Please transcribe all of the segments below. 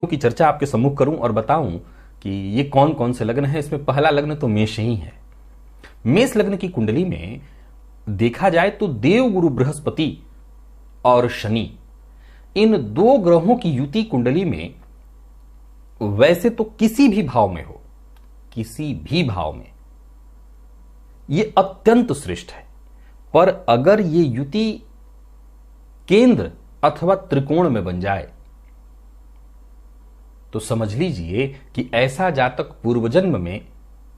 की चर्चा आपके सम्मुख करूं और बताऊं कि ये कौन कौन से लग्न हैं। इसमें पहला लग्न तो मेष ही है। मेष लग्न की कुंडली में देखा जाए तो देवगुरु बृहस्पति और शनि, इन दो ग्रहों की युति कुंडली में वैसे तो किसी भी भाव में हो, किसी भी भाव में ये अत्यंत श्रेष्ठ है। पर अगर ये युति केंद्र अथवा त्रिकोण में बन जाए तो समझ लीजिए कि ऐसा जातक पूर्वजन्म में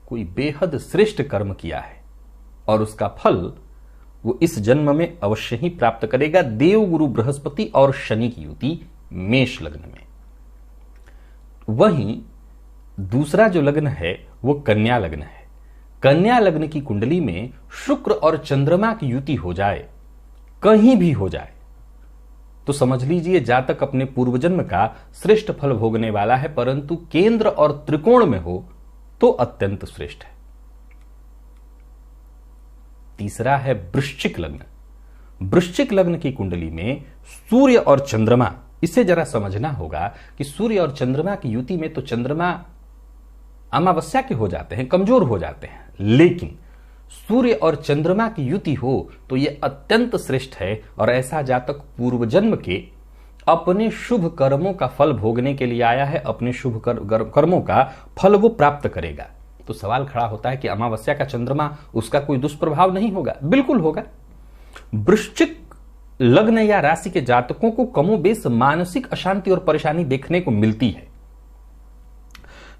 कोई बेहद श्रेष्ठ कर्म किया है और उसका फल वो इस जन्म में अवश्य ही प्राप्त करेगा। देवगुरु बृहस्पति और शनि की युति मेष लग्न में। वहीं दूसरा जो लग्न है वो कन्या लग्न है। कन्या लग्न की कुंडली में शुक्र और चंद्रमा की युति हो जाए, कहीं भी हो जाए, तो समझ लीजिए जातक अपने पूर्वजन्म का श्रेष्ठ फल भोगने वाला है। परंतु केंद्र और त्रिकोण में हो तो अत्यंत श्रेष्ठ है। तीसरा है वृश्चिक लग्न। वृश्चिक लग्न की कुंडली में सूर्य और चंद्रमा, इसे जरा समझना होगा कि सूर्य और चंद्रमा की युति में तो चंद्रमा अमावस्या के हो जाते हैं, कमजोर हो जाते हैं, लेकिन सूर्य और चंद्रमा की युति हो तो यह अत्यंत श्रेष्ठ है। और ऐसा जातक पूर्व जन्म के अपने शुभ कर्मों का फल भोगने के लिए आया है, अपने शुभ कर्मों का फल वो प्राप्त करेगा। तो सवाल खड़ा होता है कि अमावस्या का चंद्रमा, उसका कोई दुष्प्रभाव नहीं होगा? बिल्कुल होगा। वृश्चिक लग्न या राशि के जातकों को कमोबेश मानसिक अशांति और परेशानी देखने को मिलती है।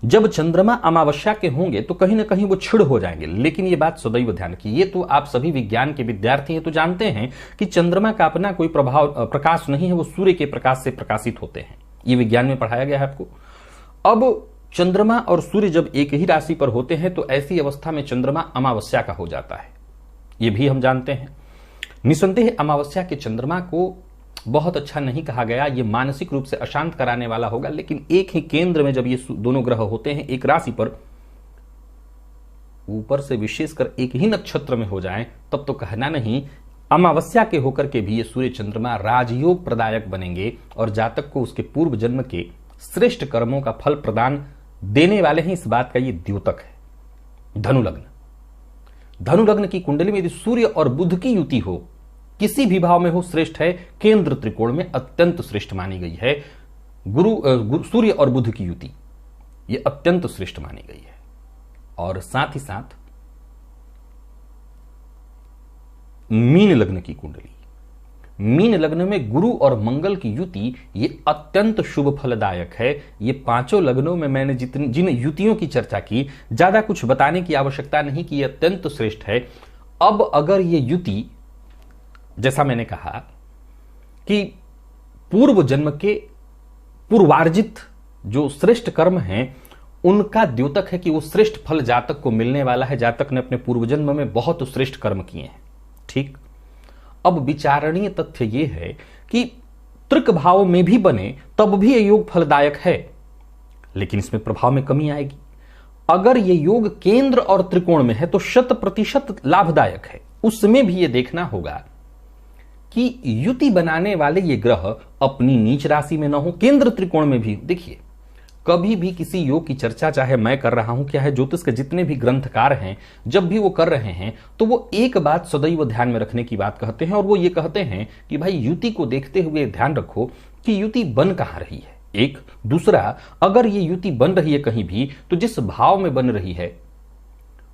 जब चंद्रमा अमावस्या के होंगे तो कहीं ना कहीं वो छिड़ हो जाएंगे। लेकिन ये बात सदैव ध्यान रखिए, ये तो आप सभी विज्ञान के विद्यार्थी हैं तो जानते हैं कि चंद्रमा का अपना कोई प्रकाश नहीं है, वो सूर्य के प्रकाश से प्रकाशित होते हैं। ये विज्ञान में पढ़ाया गया है आपको। अब चंद्रमा और सूर्य जब एक ही राशि पर होते हैं तो ऐसी अवस्था में चंद्रमा अमावस्या का हो जाता है, ये भी हम जानते हैं। निसंदेह अमावस्या के चंद्रमा को बहुत अच्छा नहीं कहा गया, ये मानसिक रूप से अशांत कराने वाला होगा। लेकिन एक ही केंद्र में जब ये दोनों ग्रह होते हैं एक राशि पर, ऊपर से विशेषकर एक ही नक्षत्र में हो जाएं, तब तो कहना नहीं। अमावस्या के होकर के भी ये सूर्य चंद्रमा राजयोग प्रदायक बनेंगे और जातक को उसके पूर्व जन्म के श्रेष्ठ कर्मों का फल प्रदान देने वाले हैं। इस बात का ये द्योतक है। धनु लग्न। धनु लग्न की कुंडली में यदि सूर्य और बुध की युति हो, किसी भी भाव में हो, श्रेष्ठ है। केंद्र त्रिकोण में अत्यंत श्रेष्ठ मानी गई है। सूर्य और बुध की युति ये अत्यंत श्रेष्ठ मानी गई है। और साथ ही साथ मीन लग्न की कुंडली, मीन लग्न में गुरु और मंगल की युति ये अत्यंत शुभ फलदायक है। ये पांचों लग्नों में मैंने जिन युतियों की चर्चा की, ज्यादा कुछ बताने की आवश्यकता नहीं कि ये अत्यंत श्रेष्ठ है। अब अगर ये युति, जैसा मैंने कहा कि पूर्व जन्म के पूर्वार्जित जो श्रेष्ठ कर्म हैं उनका द्योतक है कि वो श्रेष्ठ फल जातक को मिलने वाला है। जातक ने अपने पूर्व जन्म में बहुत श्रेष्ठ कर्म किए हैं। ठीक, अब विचारणीय तथ्य यह है कि त्रिक भाव में भी बने तब भी यह योग फलदायक है, लेकिन इसमें प्रभाव में कमी आएगी। अगर यह योग केंद्र और त्रिकोण में है तो 100% लाभदायक है। उसमें भी यह देखना होगा कि युति बनाने वाले ये ग्रह अपनी नीच राशि में न हो। केंद्र त्रिकोण में भी देखिए, कभी भी किसी योग की चर्चा चाहे मैं कर रहा हूं, क्या है, ज्योतिष के जितने भी ग्रंथकार हैं जब भी वो कर रहे हैं तो वो एक बात सदैव ध्यान में रखने की बात कहते हैं, और वो ये कहते हैं कि भाई युति को देखते हुए ध्यान रखो कि युति बन कहां रही है। एक दूसरा, अगर ये युति बन रही है कहीं भी तो जिस भाव में बन रही है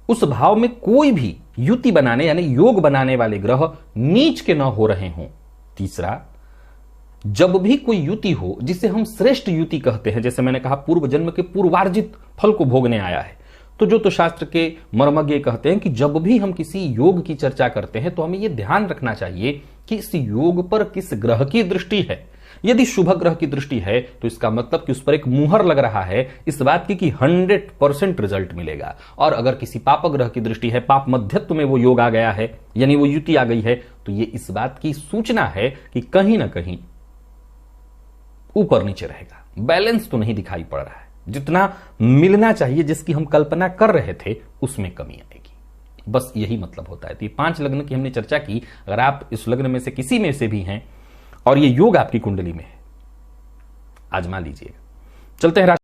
उस भाव में कोई भी युति बनाने यानी योग बनाने वाले ग्रह नीच के न हो रहे हों। तीसरा, जब भी कोई युति हो जिसे हम श्रेष्ठ युति कहते हैं, जैसे मैंने कहा पूर्व जन्म के पूर्वार्जित फल को भोगने आया है, तो ज्योतिषशास्त्र के मर्मज्ञ कहते हैं कि जब भी हम किसी योग की चर्चा करते हैं तो हमें यह ध्यान रखना चाहिए कि इस योग पर किस ग्रह की दृष्टि है। यदि शुभ ग्रह की दृष्टि है तो इसका मतलब कि उस पर एक मुहर लग रहा है इस बात की कि 100% रिजल्ट मिलेगा। और अगर किसी पाप ग्रह की दृष्टि है, पाप मध्यत्व में वो योग आ गया है यानी वो युति आ गई है, तो ये इस बात की सूचना है कि कहीं ना कहीं ऊपर नीचे रहेगा, बैलेंस तो नहीं दिखाई पड़ रहा है। जितना मिलना चाहिए, जिसकी हम कल्पना कर रहे थे, उसमें कमी आएगी। बस यही मतलब होता है। तो ये 5 लग्न की हमने चर्चा की। अगर आप इस लग्न में से किसी में से भी हैं और ये योग आपकी कुंडली में है, आजमा लीजिएगा। चलते हैं